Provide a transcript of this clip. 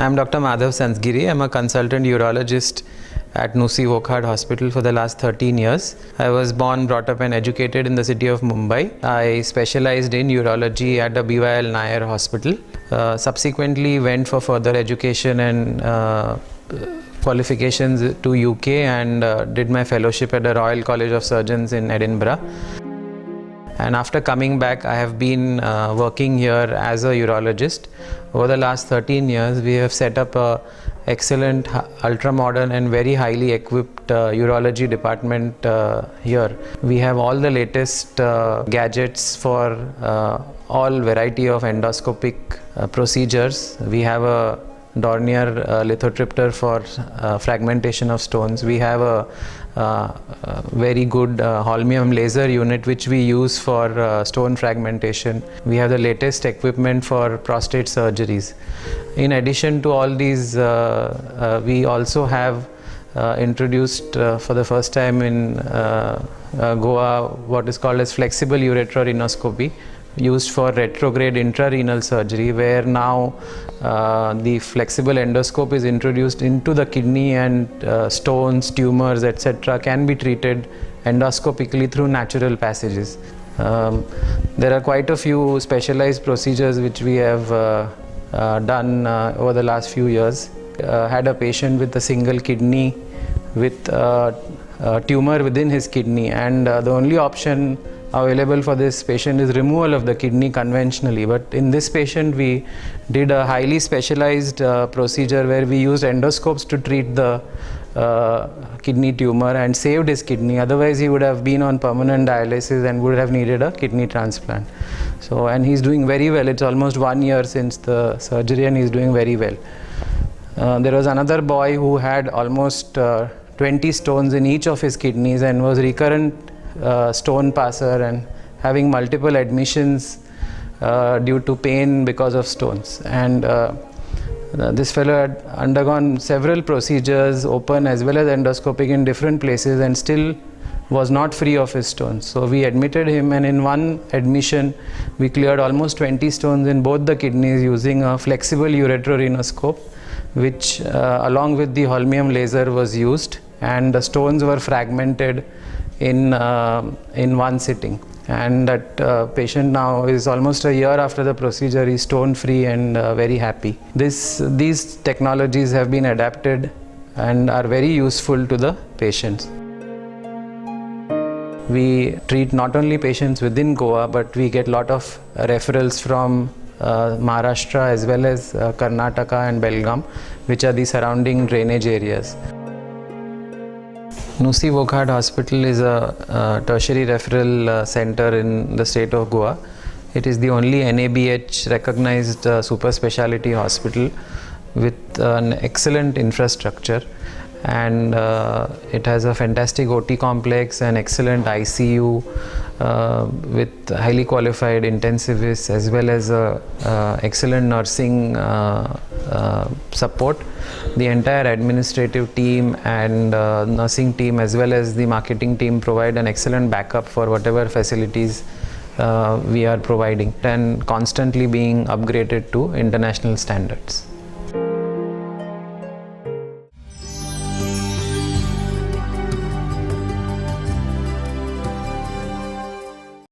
I'm Dr. Madhav Sansgiri. I'm a consultant urologist at Nusi Wokhad Hospital for the last 13 years. I was born, brought up and educated in the city of Mumbai. I specialized in urology at the BYL Nair Hospital. Subsequently went for further education and qualifications to UK and did my fellowship at the Royal College of Surgeons in Edinburgh. And after coming back, I have been working here as a urologist. Over the last 13 years, we have set up a excellent, ultra-modern and very highly equipped urology department here. We have all the latest gadgets for all variety of endoscopic procedures. We have a Dornier lithotripter for fragmentation of stones. We have a very good holmium laser unit which we use for stone fragmentation. We have the latest equipment for prostate surgeries. In addition to all these, we also have introduced for the first time in Goa what is called as flexible ureterorenoscopy, used for retrograde intrarenal surgery, where now the flexible endoscope is introduced into the kidney and stones, tumors, etc. can be treated endoscopically through natural passages. There are quite a few specialized procedures which we have done over the last few years. Had a patient with a single kidney with a tumor within his kidney, and the only option available for this patient is removal of the kidney conventionally. But in this patient, we did a highly specialized procedure where we used endoscopes to treat the kidney tumor and saved his kidney. Otherwise, he would have been on permanent dialysis and would have needed a kidney transplant. So, and he's doing very well. It's almost 1 year since the surgery and he's doing very well. There was another boy who had almost 20 stones in each of his kidneys and was recurrent stone passer and having multiple admissions due to pain because of stones. And this fellow had undergone several procedures, open as well as endoscopic, in different places, and still was not free of his stones. So we admitted him, and in one admission we cleared almost 20 stones in both the kidneys using a flexible ureterorenoscope, which along with the holmium laser was used, and the stones were fragmented in one sitting. And that patient now is almost a year after the procedure. He's stone free and very happy. These technologies have been adapted and are very useful to the patients. We treat not only patients within Goa, but we get a lot of referrals from Maharashtra as well as Karnataka and Belgaum, which are the surrounding drainage areas. Nusi Wokhad Hospital is a tertiary referral center in the state of Goa. It is the only NABH recognized super specialty hospital with an excellent infrastructure, and it has a fantastic OT complex and excellent ICU with highly qualified intensivists as well as excellent nursing support. The entire administrative team and nursing team as well as the marketing team provide an excellent backup for whatever facilities we are providing, and constantly being upgraded to international standards.